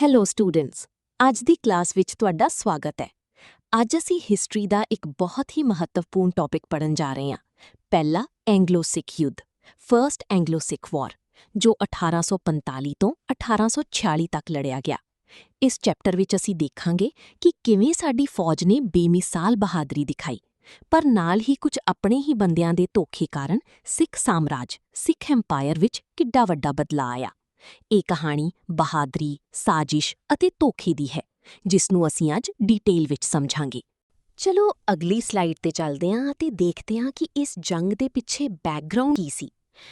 Hello students, ਅੱਜ ਦੀ class ਵਿੱਚ ਤੁਹਾਡਾ ਸਵਾਗਤ ਹੈ। ਅੱਜ ਅਸੀਂ ਹਿਸਟਰੀ ਦਾ ਇੱਕ ਬਹੁਤ ਹੀ ਮਹੱਤਵਪੂਰਨ ਟੌਪਿਕ ਪੜ੍ਹਨ ਜਾ ਰਹੇ ਹਾਂ। ਪਹਿਲਾ ਐਂਗਲੋ-ਸਿੱਖ ਯੁੱਧ, ਫਰਸਟ ਐਂਗਲੋ-ਸਿੱਖ ਵਾਰ, ਜੋ 1845 ਤੋਂ 1846 ਤੱਕ ਲੜਿਆ ਗਿਆ। ਇਸ ਚੈਪਟਰ ਵਿੱਚ ਅਸੀਂ ਦੇਖਾਂਗੇ ਕਿ ਕਿਵੇਂ ਸਾਡੀ ਫੌਜ ਨੇ ਬੇਮਿਸਾਲ ਬਹਾਦਰੀ ਦਿਖਾਈ, ਪਰ ਨਾਲ ਹੀ ਕੁਝ ਆਪਣੇ ਹੀ ਬੰਦਿਆਂ ਦੇ ਧੋਖੇ ਕਾਰਨ ਸਿੱਖ ਸਾਮਰਾਜ, ਸਿੱਖ ਐਮਪਾਇਰ ਵਿੱਚ ਕਿੱਡਾ ਵੱਡਾ ਬਦਲਾਅ ਆਇਆ। ਇਹ ਕਹਾਣੀ ਬਹਾਦਰੀ, ਸਾਜ਼ਿਸ਼ ਅਤੇ ਧੋਖੇ ਦੀ ਹੈ, ਜਿਸ ਨੂੰ ਅਸੀਂ ਅੱਜ ਡਿਟੇਲ ਵਿੱਚ ਸਮਝਾਂਗੇ। ਚਲੋ ਅਗਲੀ ਸਲਾਈਡ ਤੇ ਚੱਲਦੇ ਹਾਂ ਅਤੇ ਦੇਖਦੇ ਹਾਂ ਕਿ ਇਸ ਜੰਗ ਦੇ ਪਿੱਛੇ ਬੈਕਗ੍ਰਾਉਂਡ ਕੀ ਸੀ।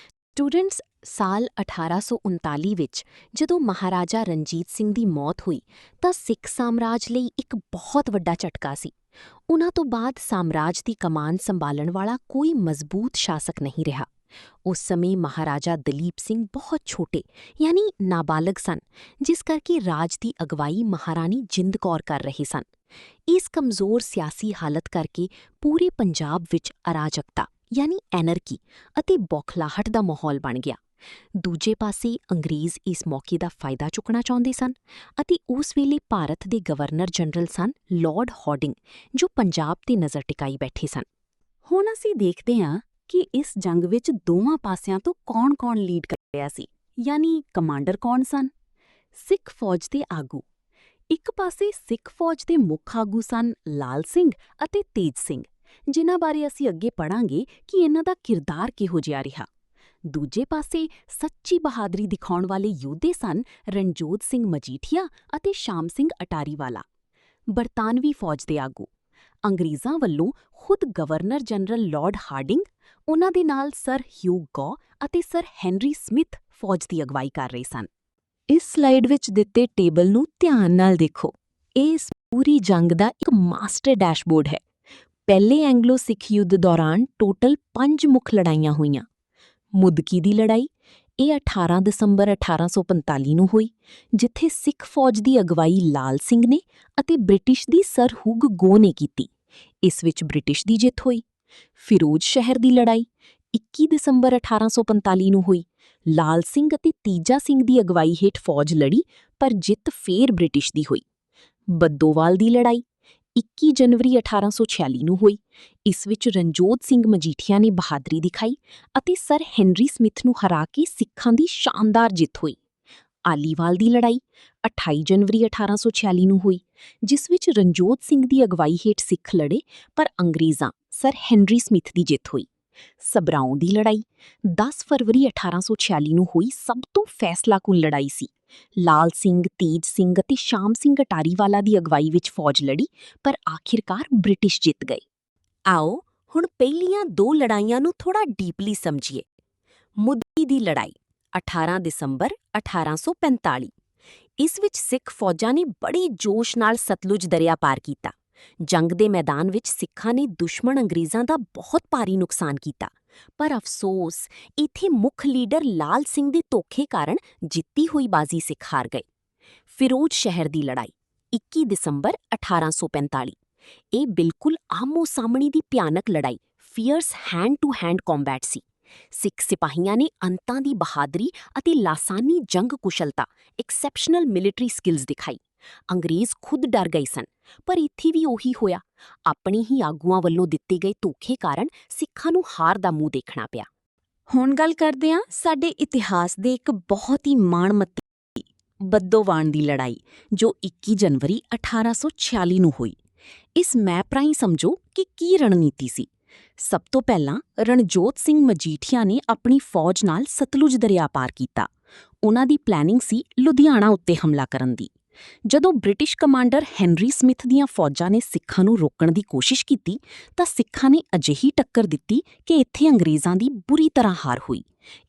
ਸਟੂਡੈਂਟਸ, ਸਾਲ 1839 ਵਿੱਚ ਜਦੋਂ ਮਹਾਰਾਜਾ ਰਣਜੀਤ ਸਿੰਘ ਦੀ ਮੌਤ ਹੋਈ ਤਾਂ ਸਿੱਖ ਸਾਮਰਾਜ ਲਈ ਇੱਕ ਬਹੁਤ ਵੱਡਾ ਝਟਕਾ ਸੀ। ਉਨ੍ਹਾਂ ਤੋਂ ਬਾਅਦ ਸਾਮਰਾਜ ਦੀ ਕਮਾਨ ਸੰਭਾਲਣ ਵਾਲਾ ਕੋਈ ਮਜ਼ਬੂਤ ਸ਼ਾਸਕ ਨਹੀਂ ਰਿਹਾ। ਉਸ ਸਮੇਂ ਮਹਾਰਾਜਾ ਦਲੀਪ ਸਿੰਘ ਬਹੁਤ ਛੋਟੇ ਯਾਨੀ ਨਾਬਾਲਗ ਸਨ, ਜਿਸ ਕਰਕੇ ਰਾਜ ਦੀ ਅਗਵਾਈ ਮਹਾਰਾਣੀ ਜਿੰਦ ਕੌਰ ਕਰ ਰਹੇ ਸਨ। ਇਸ ਕਮਜ਼ੋਰ ਸਿਆਸੀ ਹਾਲਤ ਕਰਕੇ ਪੂਰੇ ਪੰਜਾਬ ਵਿੱਚ ਅਰਾਜਕਤਾ ਯਾਨੀ ਐਨਰਕੀ ਅਤੇ ਬੌਖਲਾਹਟ ਦਾ ਮਾਹੌਲ ਬਣ ਗਿਆ। ਦੂਜੇ ਪਾਸੇ ਅੰਗਰੇਜ਼ ਇਸ ਮੌਕੇ ਦਾ ਫਾਇਦਾ ਚੁੱਕਣਾ ਚਾਹੁੰਦੇ ਸਨ ਅਤੇ ਉਸ ਵੇਲੇ ਭਾਰਤ ਦੇ ਗਵਰਨਰ ਜਨਰਲ ਸਨ ਲਾਰਡ ਹਾਰਡਿੰਗ, ਜੋ ਪੰਜਾਬ ਤੇ ਨਜ਼ਰ ਟਿਕਾਈ ਬੈਠੇ ਸਨ। ਹੁਣ ਅਸੀਂ ਦੇਖਦੇ ਹਾਂ ਕਿ ਇਸ ਜੰਗ ਵਿੱਚ ਦੋਵਾਂ ਪਾਸਿਆਂ ਤੋਂ ਕੌਣ-ਕੌਣ ਲੀਡ ਕਰ ਰਿਹਾ ਸੀ, ਯਾਨੀ ਕਮਾਂਡਰ ਕੌਣ ਸਨ? ਸਿੱਖ ਫੌਜ ਦੇ ਆਗੂ। ਇੱਕ ਪਾਸੇ ਸਿੱਖ ਫੌਜ ਦੇ ਮੁੱਖ ਆਗੂ ਸਨ ਲਾਲ ਸਿੰਘ ਅਤੇ ਤੇਜ ਸਿੰਘ, ਜਿਨ੍ਹਾਂ ਬਾਰੇ ਅਸੀਂ ਅੱਗੇ ਪੜ੍ਹਾਂਗੇ ਕਿ ਇਹਨਾਂ ਦਾ ਕਿਰਦਾਰ ਕਿਹੋ ਜਿਹਾ ਰਿਹਾ। ਦੂਜੇ ਪਾਸੇ ਸੱਚੀ ਬਹਾਦਰੀ ਦਿਖਾਉਣ ਵਾਲੇ ਯੋਧੇ ਸਨ ਰਣਜੋਧ ਸਿੰਘ ਮਜੀਠੀਆ ਅਤੇ ਸ਼ਾਮ ਸਿੰਘ ਅਟਾਰੀਵਾਲਾ। ਬਰਤਾਨਵੀ ਫੌਜ ਦੇ ਆਗੂ। ਅੰਗਰੇਜ਼ਾਂ ਵੱਲੋਂ ਖੁਦ ਗਵਰਨਰ ਜਨਰਲ ਲਾਰਡ ਹਾਰਡਿੰਗ, ਉਨ੍ਹਾਂ ਦੇ ਨਾਲ ਸਰ ਹਿਊਗ ਗੌ ਅਤੇ ਸਰ ਹੈਨਰੀ ਸਮਿਥ ਫੌਜ ਦੀ ਅਗਵਾਈ ਕਰ ਰਹੇ ਸਨ। ਇਸ ਸਲਾਈਡ ਵਿੱਚ ਦਿੱਤੇ ਟੇਬਲ ਨੂੰ ਧਿਆਨ ਨਾਲ ਦੇਖੋ। ਇਹ ਇਸ ਪੂਰੀ ਜੰਗ ਦਾ ਇੱਕ ਮਾਸਟਰ ਡੈਸ਼ਬੋਰਡ ਹੈ। ਪਹਿਲੇ ਐਂਗਲੋ-ਸਿੱਖ ਯੁੱਧ ਦੌਰਾਨ ਟੋਟਲ 5 ਮੁੱਖ ਲੜਾਈਆਂ ਹੋਈਆਂ। ਮੁਦਕੀ ਦੀ ਲੜਾਈ, ਇਹ 18 ਦਸੰਬਰ 1845 ਨੂੰ ਹੋਈ, ਜਿੱਥੇ ਸਿੱਖ ਫੌਜ ਦੀ ਅਗਵਾਈ ਲਾਲ ਸਿੰਘ ਨੇ ਅਤੇ ਬ੍ਰਿਟਿਸ਼ ਦੀ ਸਰ ਹਿਊਗ ਗੌ ਨੇ ਕੀਤੀ। ਇਸ ਵਿੱਚ ਬ੍ਰਿਟਿਸ਼ ਦੀ ਜਿੱਤ ਹੋਈ। ਫਿਰੋਜ਼ ਸ਼ਹਿਰ ਦੀ ਲੜਾਈ 21 ਦਸੰਬਰ 1845 ਨੂੰ ਹੋਈ। ਲਾਲ ਸਿੰਘ ਅਤੇ ਤੇਜਾ ਸਿੰਘ ਦੀ ਅਗਵਾਈ ਹੇਠ ਫੌਜ ਲੜੀ, ਪਰ ਜਿੱਤ ਫੇਰ ਬ੍ਰਿਟਿਸ਼ ਦੀ ਹੋਈ। ਬੱਦੋਵਾਲ ਦੀ ਲੜਾਈ 21 ਜਨਵਰੀ 1846 ਨੂੰ ਹੋਈ। ਇਸ ਵਿੱਚ ਰਣਜੋਧ ਸਿੰਘ ਮਜੀਠੀਆ ਨੇ ਬਹਾਦਰੀ ਦਿਖਾਈ ਅਤੇ ਸਰ ਹੈਨਰੀ ਸਮਿਥ ਨੂੰ ਹਰਾ ਕੇ ਸਿੱਖਾਂ ਦੀ ਸ਼ਾਨਦਾਰ ਜਿੱਤ ਹੋਈ। ਆਲੀਵਾਲ ਦੀ ਲੜਾਈ 28 ਜਨਵਰੀ 1846 ਨੂੰ ਹੋਈ, ਜਿਸ ਵਿੱਚ ਰਣਜੋਧ ਸਿੰਘ ਦੀ ਅਗਵਾਈ ਹੇਠ ਸਿੱਖ ਲੜੇ, ਪਰ ਅੰਗਰੇਜ਼ਾਂ ਸਰ ਹੈਨਰੀ ਸਮਿਥ ਦੀ ਜਿੱਤ ਹੋਈ। ਸਭਰਾਉਂ ਦੀ ਲੜਾਈ 10 ਫਰਵਰੀ 1846 ਨੂੰ ਹੋਈ, ਸਭ ਤੋਂ ਫੈਸਲਾਕੁਨ ਲੜਾਈ ਸੀ। ਲਾਲ ਸਿੰਘ, ਤੇਜ ਸਿੰਘ ਅਤੇ ਸ਼ਾਮ ਸਿੰਘ ਅਟਾਰੀਵਾਲਾ ਦੀ ਅਗਵਾਈ ਵਿੱਚ ਫੌਜ ਲੜੀ, ਪਰ ਆਖਿਰਕਾਰ ਬ੍ਰਿਟਿਸ਼ ਜਿੱਤ ਗਏ। ਆਓ ਹੁਣ ਪਹਿਲੀਆਂ ਦੋ ਲੜਾਈਆਂ ਨੂੰ ਥੋੜਾ ਡੀਪਲੀ ਸਮਝੀਏ। ਮੁਦਕੀ ਦੀ ਲੜਾਈ 18 ਦਸੰਬਰ 1845। ਇਸ ਵਿੱਚ ਸਿੱਖ ਫੌਜਾਂ ਨੇ ਬੜੀ ਜੋਸ਼ ਨਾਲ ਸਤਲੁਜ ਦਰਿਆ ਪਾਰ ਕੀਤਾ। ਜੰਗ ਦੇ ਮੈਦਾਨ ਵਿੱਚ ਸਿੱਖਾਂ ਨੇ ਦੁਸ਼ਮਣ ਅੰਗਰੇਜ਼ਾਂ ਦਾ ਬਹੁਤ ਭਾਰੀ ਨੁਕਸਾਨ ਕੀਤਾ, ਪਰ ਅਫਸੋਸ ਇੱਥੇ ਮੁੱਖ ਲੀਡਰ ਲਾਲ ਸਿੰਘ ਦੇ ਧੋਖੇ ਕਾਰਨ ਜਿੱਤੀ ਹੋਈ ਬਾਜ਼ੀ ਸਿੱਖ ਹਾਰ ਗਏ। ਫਿਰੋਜ਼ ਸ਼ਹਿਰ ਦੀ ਲੜਾਈ 21 ਦਸੰਬਰ 1845। ਇਹ ਬਿਲਕੁਲ ਆਮੋ-ਸਾਹਮਣੇ ਦੀ ਭਿਆਨਕ ਲੜਾਈ, ਫੀਅਰਸ ਹੈਂਡ ਟੂ ਹੈਂਡ ਕੰਬੈਟ ਸੀ। ਸਿੱਖ ਸਿਪਾਹੀਆਂ ਨੇ ਅੰਤਾਂ ਦੀ ਬਹਾਦਰੀ ਅਤੇ ਲਾਸਾਨੀ ਜੰਗ ਕੁਸ਼ਲਤਾ, ਐਕਸੈਪਸ਼ਨਲ ਮਿਲਟਰੀ ਸਕਿੱਲਸ ਦਿਖਾਈ। ਅੰਗਰੇਜ਼ ਖੁਦ ਡਰ ਗਏ ਸਨ, ਪਰ ਇੱਥੇ ਵੀ ਉਹੀ ਹੋਇਆ। ਆਪਣੇ ਹੀ ਆਗੂਆਂ ਵੱਲੋਂ ਦਿੱਤੇ ਗਏ ਧੋਖੇ ਕਾਰਨ ਸਿੱਖਾਂ ਨੂੰ ਹਾਰ ਦਾ ਮੂੰਹ ਦੇਖਣਾ ਪਿਆ। ਹੁਣ ਗੱਲ ਕਰਦੇ ਹਾਂ ਸਾਡੇ ਇਤਿਹਾਸ ਦੇ ਇੱਕ ਬਹੁਤ ਹੀ ਮਾਣਮੱਤੀ ਬੱਦੋਵਾਨ ਦੀ ਲੜਾਈ, ਜੋ 21 ਜਨਵਰੀ 1846 ਨੂੰ ਹੋਈ। ਇਸ ਮੈਪ ਰਾਹੀਂ ਸਮਝੋ ਕਿ ਕੀ ਰਣਨੀਤੀ ਸੀ। ਸਭ ਤੋਂ ਪਹਿਲਾਂ ਰਣਜੋਧ ਸਿੰਘ ਮਜੀਠੀਆ ਨੇ ਆਪਣੀ ਫੌਜ ਨਾਲ ਸਤਲੁਜ ਦਰਿਆ ਪਾਰ ਕੀਤਾ। ਉਨ੍ਹਾਂ ਦੀ ਪਲੈਨਿੰਗ ਸੀ ਲੁਧਿਆਣਾ ਉੱਤੇ ਹਮਲਾ ਕਰਨ ਦੀ। ਜਦੋਂ ਬ੍ਰਿਟਿਸ਼ ਕਮਾਂਡਰ ਹੈਨਰੀ ਸਮਿਥ ਦੀਆਂ ਫੌਜਾਂ ਨੇ ਸਿੱਖਾਂ ਨੂੰ ਰੋਕਣ ਦੀ ਕੋਸ਼ਿਸ਼ ਕੀਤੀ, ਤਾਂ ਸਿੱਖਾਂ ਨੇ ਅਜਿਹੀ ਟੱਕਰ ਦਿੱਤੀ ਕਿ ਇੱਥੇ ਅੰਗਰੇਜ਼ਾਂ ਦੀ ਬੁਰੀ ਤਰ੍ਹਾਂ ਹਾਰ ਹੋਈ।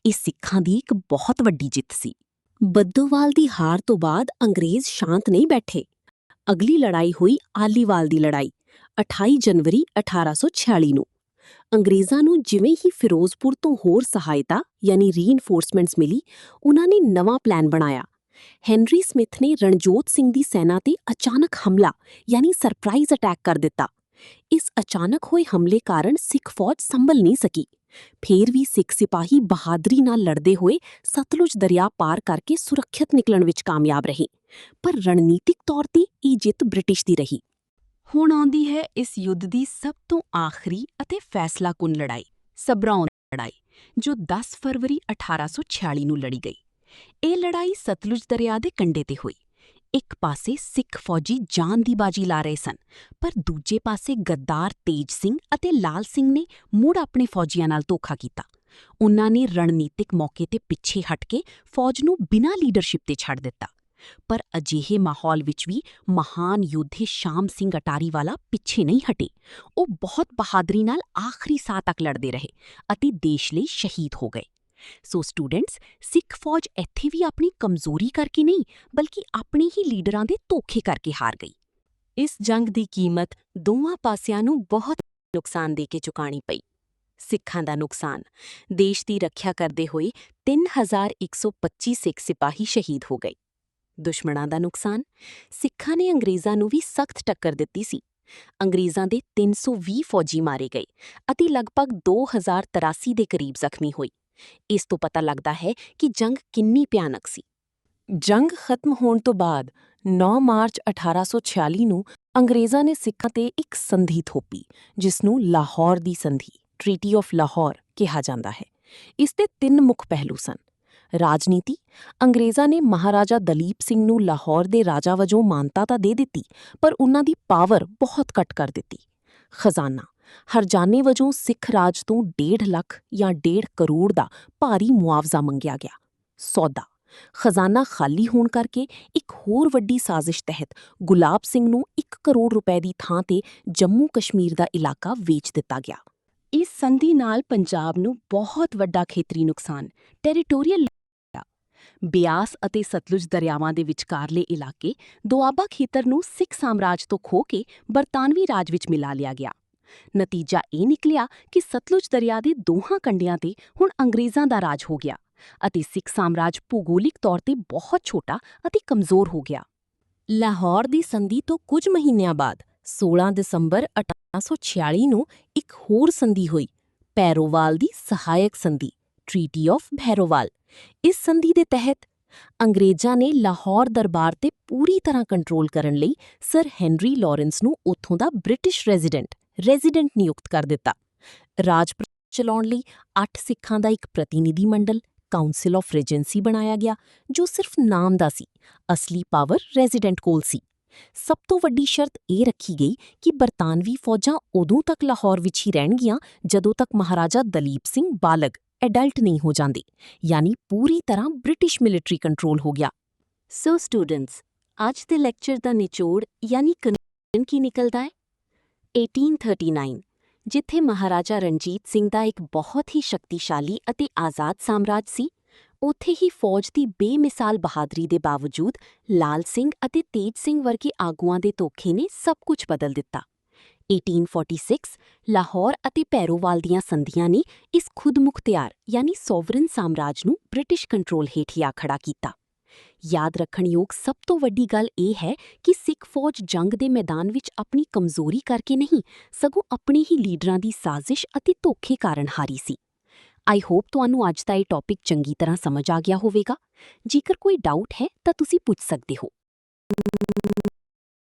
ਇਹ ਸਿੱਖਾਂ ਦੀ ਇੱਕ ਬਹੁਤ ਵੱਡੀ ਜਿੱਤ ਸੀ। ਬੱਦੋਵਾਲ ਦੀ ਹਾਰ ਤੋਂ ਬਾਅਦ ਅੰਗਰੇਜ਼ ਸ਼ਾਂਤ ਨਹੀਂ ਬੈਠੇ। ਅਗਲੀ ਲੜਾਈ ਹੋਈ ਆਲੀਵਾਲ ਦੀ ਲੜਾਈ 28 ਜਨਵਰੀ 1846 ਨੂੰ। ਅੰਗਰੇਜ਼ਾਂ ਨੂੰ ਜਿਵੇਂ ਹੀ ਫਿਰੋਜ਼ਪੁਰ ਤੋਂ ਹੋਰ ਸਹਾਇਤਾ ਯਾਨੀ ਰੀਇਨਫੋਰਸਮੈਂਟਸ ਮਿਲੀ, ਉਨ੍ਹਾਂ ਨੇ ਨਵਾਂ ਪਲਾਨ ਬਣਾਇਆ। ਹੈਨਰੀ ਸਮਿਥ ਨੇ ਰਣਜੋਧ ਸਿੰਘ ਦੀ ਸੈਨਾ ਤੇ ਅਚਾਨਕ ਹਮਲਾ ਯਾਨੀ ਸਰਪ੍ਰਾਈਜ਼ ਅਟੈਕ ਕਰ ਦਿੱਤਾ। ਇਸ ਅਚਾਨਕ ਹੋਏ ਹਮਲੇ ਕਾਰਨ ਸਿੱਖ ਫੌਜ ਸੰਭਲ ਨਹੀਂ ਸਕੀ। ਫੇਰ ਵੀ ਸਿੱਖ ਸਿਪਾਹੀ ਬਹਾਦਰੀ ਨਾਲ ਲੜਦੇ ਹੋਏ ਸਤਲੁਜ ਦਰਿਆ ਪਾਰ ਕਰਕੇ ਸੁਰੱਖਿਅਤ ਨਿਕਲਣ ਵਿੱਚ ਕਾਮਯਾਬ ਰਹੇ। ਪਰ ਰਣਨੀਤਿਕ ਤੌਰ ਤੇ ਇਹ ਜਿੱਤ ਬ੍ਰਿਟਿਸ਼ ਦੀ ਰਹੀ। ਹੁਣ ਆਉਂਦੀ ਹੈ ਇਸ ਯੁੱਧ ਦੀ ਸਭ ਤੋਂ ਆਖਰੀ ਅਤੇ ਫੈਸਲਾਕੁੰਨ ਲੜਾਈ, ਸਬਰਾਉਂ ਦੀ ਲੜਾਈ, ਜੋ 10 ਫਰਵਰੀ 1846 ਨੂੰ ਲੜੀ ਗਈ। ਇਹ ਲੜਾਈ ਸਤਲੁਜ ਦਰਿਆ ਦੇ ਕੰਢੇ ਤੇ ਹੋਈ। ਇੱਕ ਪਾਸੇ ਸਿੱਖ ਫੌਜੀ ਜਾਨ ਦੀ ਬਾਜੀ ਲਾ ਰਹੇ ਸਨ, ਪਰ ਦੂਜੇ ਪਾਸੇ ਗੱਦਾਰ ਤੇਜ ਸਿੰਘ ਅਤੇ ਲਾਲ ਸਿੰਘ ਨੇ ਮੁੜ ਆਪਣੇ ਫੌਜੀਆਂ ਨਾਲ ਧੋਖਾ ਕੀਤਾ। ਉਨ੍ਹਾਂ ਨੇ ਰਣਨੀਤਿਕ ਮੌਕੇ ਤੇ ਪਿੱਛੇ ਹਟ ਕੇ ਫੌਜ ਨੂੰ ਬਿਨਾਂ ਲੀਡਰਸ਼ਿਪ ਤੇ ਛੱਡ ਦਿੱਤਾ। ਪਰ ਅਜਿਹੇ ਮਾਹੌਲ ਵਿੱਚ ਵੀ ਮਹਾਨ ਯੋਧੇ ਸ਼ਾਮ ਸਿੰਘ ਅਟਾਰੀ ਵਾਲਾ ਪਿੱਛੇ ਨਹੀਂ ਹਟੇ। ਉਹ ਬਹੁਤ ਬਹਾਦਰੀ ਨਾਲ ਆਖਰੀ ਸਾਹ ਤੱਕ ਲੜਦੇ ਰਹੇ ਅਤੇ ਦੇਸ਼ ਲਈ ਸ਼ਹੀਦ ਹੋ ਗਏ। ਸੋ ਸਟੂਡੈਂਟਸ, ਸਿੱਖ ਫੌਜ ਇੱਥੇ ਵੀ ਆਪਣੀ ਕਮਜ਼ੋਰੀ ਕਰਕੇ ਨਹੀਂ, ਬਲਕਿ ਆਪਣੇ ਹੀ ਲੀਡਰਾਂ ਦੇ ਧੋਖੇ ਕਰਕੇ ਹਾਰ ਗਈ। ਇਸ ਜੰਗ ਦੀ ਕੀਮਤ ਦੋਵਾਂ ਪਾਸਿਆਂ ਨੂੰ ਬਹੁਤ ਨੁਕਸਾਨ ਦੇ ਕੇ ਚੁਕਾਣੀ ਪਈ। ਸਿੱਖਾਂ ਦਾ ਨੁਕਸਾਨ, ਦੇਸ਼ ਦੀ ਰੱਖਿਆ ਕਰਦੇ ਹੋਏ 3125 ਸਿੱਖ ਸਿਪਾਹੀ ਸ਼ਹੀਦ ਹੋ ਗਏ। ਦੁਸ਼ਮਣਾਂ ਦਾ ਨੁਕਸਾਨ, ਸਿੱਖਾਂ ਨੇ ਅੰਗਰੇਜ਼ਾਂ ਨੂੰ ਵੀ ਸਖਤ ਟੱਕਰ ਦਿੱਤੀ ਸੀ। ਅੰਗਰੇਜ਼ਾਂ ਦੇ 320 ਫੌਜੀ ਮਾਰੇ ਗਏ ਅਤੇ ਲਗਭਗ 2083 ਦੇ ਕਰੀਬ ਜ਼ਖਮੀ ਹੋਏ। ਇਸ ਤੋਂ ਪਤਾ ਲੱਗਦਾ ਹੈ ਕਿ ਜੰਗ ਕਿੰਨੀ ਭਿਆਨਕ ਸੀ। ਜੰਗ ਖਤਮ ਹੋਣ ਤੋਂ ਬਾਅਦ 9 ਮਾਰਚ 1846 ਨੂੰ ਅੰਗਰੇਜ਼ਾਂ ਨੇ ਸਿੱਖਾਂ ਤੇ ਇੱਕ ਸੰਧੀ ਥੋਪੀ, ਜਿਸ ਨੂੰ ਲਾਹੌਰ ਦੀ ਸੰਧੀ, ਟ੍ਰੀਟੀ ਆਫ ਲਾਹੌਰ ਕਿਹਾ ਜਾਂਦਾ ਹੈ। ਇਸ ਦੇ 3 ਮੁੱਖ ਪਹਿਲੂ ਸਨ। ਰਾਜਨੀਤੀ, ਅੰਗਰੇਜ਼ਾਂ ਨੇ ਮਹਾਰਾਜਾ ਦਲੀਪ ਸਿੰਘ ਨੂੰ ਲਾਹੌਰ ਦੇ ਰਾਜਾ ਵਜੋਂ ਮਾਨਤਾ ਤਾਂ ਦੇ ਦਿੱਤੀ, ਪਰ ਉਨ੍ਹਾਂ ਦੀ ਪਾਵਰ ਬਹੁਤ ਘੱਟ ਕਰ ਦਿੱਤੀ। ਖਜ਼ਾਨਾ, ਹਰਜਾਨੇ ਵਜੋਂ ਸਿੱਖ ਰਾਜ ਤੋਂ 1.5 ਲੱਖ ਜਾਂ 1.5 ਕਰੋੜ ਦਾ ਭਾਰੀ ਮੁਆਵਜ਼ਾ ਮੰਗਿਆ ਗਿਆ। ਸੌਦਾ, ਖਜ਼ਾਨਾ ਖਾਲੀ ਹੋਣ ਕਰਕੇ ਇੱਕ ਹੋਰ ਵੱਡੀ ਸਾਜ਼ਿਸ਼ ਤਹਿਤ ਗੁਲਾਬ ਸਿੰਘ ਨੂੰ 1 ਕਰੋੜ ਰੁਪਏ ਦੀ ਥਾਂ ਤੇ ਜੰਮੂ ਕਸ਼ਮੀਰ ਦਾ ਇਲਾਕਾ ਵੇਚ ਦਿੱਤਾ ਗਿਆ। ਇਸ ਸੰਧੀ ਨਾਲ ਪੰਜਾਬ ਨੂੰ ਬਹੁਤ ਵੱਡਾ ਖੇਤਰੀ ਨੁਕਸਾਨ, ਟੈਰੀਟੋਰੀਅਲ, ਬਿਆਸ ਅਤੇ ਸਤਲੁਜ ਦਰਿਆਵਾਂ ਦੇ ਵਿਚਕਾਰਲੇ ਇਲਾਕੇ, ਦੁਆਬਾ ਖੇਤਰ ਨੂੰ ਸਿੱਖ ਸਾਮਰਾਜ ਤੋਂ ਖੋਹ ਕੇ ਬਰਤਾਨਵੀ ਰਾਜ ਵਿੱਚ ਮਿਲਾ ਲਿਆ ਗਿਆ। ਨਤੀਜਾ ਇਹ ਨਿਕਲਿਆ ਕਿ ਸਤਲੁਜ ਦਰਿਆ ਦੇ ਦੋਹਾਂ ਕੰਢਿਆਂ ਤੇ ਹੁਣ ਅੰਗਰੇਜ਼ਾਂ ਦਾ ਰਾਜ ਹੋ ਗਿਆ ਅਤੇ ਸਿੱਖ ਸਾਮਰਾਜ ਭੂਗੋਲਿਕ ਤੌਰ ਤੇ ਬਹੁਤ ਛੋਟਾ ਅਤੇ ਕਮਜ਼ੋਰ ਹੋ ਗਿਆ। ਲਾਹੌਰ ਦੀ ਸੰਧੀ ਤੋਂ ਕੁਝ ਮਹੀਨਿਆਂ ਬਾਅਦ 16 ਦਸੰਬਰ 1846 ਨੂੰ ਇੱਕ ਹੋਰ ਸੰਧੀ ਹੋਈ, ਭੈਰੋਵਾਲ ਦੀ ਸਹਾਇਕ ਸੰਧੀ, ਟ੍ਰੀਟੀ ਆਫ ਭੈਰੋਵਾਲ। ਇਸ ਸੰਧੀ ਦੇ ਤਹਿਤ ਅੰਗਰੇਜ਼ਾਂ ਨੇ ਲਾਹੌਰ ਦਰਬਾਰ ਤੇ ਪੂਰੀ ਤਰ੍ਹਾਂ ਕੰਟਰੋਲ ਕਰਨ ਲਈ ਸਰ ਹੈਨਰੀ ਲਾਰੈਂਸ ਨੂੰ ਉੱਥੋਂ ਦਾ ਬ੍ਰਿਟਿਸ਼ ਰੈਜ਼ੀਡੈਂਟ ਨਿਯੁਕਤ ਕਰ ਦਿੱਤਾ। ਰਾਜ ਚਲਾਉਣ ਲਈ 8 ਸਿੱਖਾਂ ਦਾ ਇੱਕ ਪ੍ਰਤੀਨਿਧੀ ਮੰਡਲ, ਕਾਉਂਸਲ ਆਫ ਰੀਜੈਂਸੀ ਬਣਾਇਆ ਗਿਆ, ਜੋ ਸਿਰਫ ਨਾਮ ਦਾ ਸੀ। ਅਸਲੀ ਪਾਵਰ ਰੈਜ਼ੀਡੈਂਟ ਕੋਲ ਸੀ। ਸਭ ਤੋਂ ਵੱਡੀ ਸ਼ਰਤ ਇਹ ਰੱਖੀ ਗਈ ਕਿ ਬਰਤਾਨਵੀ ਫੌਜਾਂ ਉਦੋਂ ਤੱਕ ਲਾਹੌਰ ਵਿੱਚ ਹੀ ਰਹਿਣਗੀਆਂ ਜਦੋਂ ਤੱਕ ਮਹਾਰਾਜਾ ਦਲੀਪ ਸਿੰਘ ਬਾਲਗ, ਐਡਲਟ ਨਹੀਂ ਹੋ ਜਾਂਦੇ, ਯਾਨੀ ਪੂਰੀ ਤਰ੍ਹਾਂ ਬ੍ਰਿਟਿਸ਼ ਮਿਲਟਰੀ ਕੰਟਰੋਲ ਹੋ ਗਿਆ। ਸੋ ਸਟੂਡੈਂਟਸ, ਅੱਜ ਦੇ ਲੈਕਚਰ ਦਾ ਨਿਚੋੜ ਯਾਨੀ ਕਨਕਲੂਜਨ ਕੀ ਨਿਕਲਦਾ ਹੈ? 1839, ਜਿੱਥੇ ਮਹਾਰਾਜਾ ਰਣਜੀਤ ਸਿੰਘ ਦਾ ਇੱਕ ਬਹੁਤ ਹੀ ਸ਼ਕਤੀਸ਼ਾਲੀ ਅਤੇ ਆਜ਼ਾਦ ਸਾਮਰਾਜ ਸੀ, ਉੱਥੇ ਹੀ ਫੌਜ ਦੀ ਬੇਮਿਸਾਲ ਬਹਾਦਰੀ ਦੇ ਬਾਵਜੂਦ ਲਾਲ ਸਿੰਘ ਅਤੇ ਤੇਜ ਸਿੰਘ ਵਰਗੇ ਆਗੂਆਂ ਦੇ ਧੋਖੇ ਨੇ ਸਭ ਕੁਝ ਬਦਲ ਦਿੱਤਾ। 1846, ਲਾਹੌਰ ਅਤੇ ਭੈਰੋਵਾਲ ਦੀਆਂ ਸੰਧੀਆਂ ਨੇ ਇਸ ਖੁਦਮੁਖਤਿਆਰ ਯਾਨੀ ਸੋਵਰਨ ਸਾਮਰਾਜ ਨੂੰ ਬ੍ਰਿਟਿਸ਼ ਕੰਟਰੋਲ ਹੇਠ ਲਿਆ ਖੜਾ ਕੀਤਾ। ਯਾਦ ਰੱਖਣਯੋਗ ਸਭ ਤੋਂ ਵੱਡੀ ਗੱਲ ਇਹ ਹੈ ਕਿ ਸਿੱਖ ਫੌਜ ਜੰਗ ਦੇ ਮੈਦਾਨ ਵਿੱਚ ਆਪਣੀ ਕਮਜ਼ੋਰੀ ਕਰਕੇ ਨਹੀਂ, ਸਗੋਂ ਆਪਣੇ ਹੀ ਲੀਡਰਾਂ ਦੀ ਸਾਜ਼ਿਸ਼ ਅਤੇ ਧੋਖੇ ਕਾਰਨ ਹਾਰੀ ਸੀ। ਆਈ ਹੋਪ ਤੁਹਾਨੂੰ ਅੱਜ ਦਾ ਇਹ ਟੌਪਿਕ ਚੰਗੀ ਤਰ੍ਹਾਂ ਸਮਝ ਆ ਗਿਆ ਹੋਵੇਗਾ। ਜੇਕਰ ਕੋਈ ਡਾਊਟ ਹੈ ਤਾਂ ਤੁਸੀਂ ਪੁੱਛ ਸਕਦੇ ਹੋ।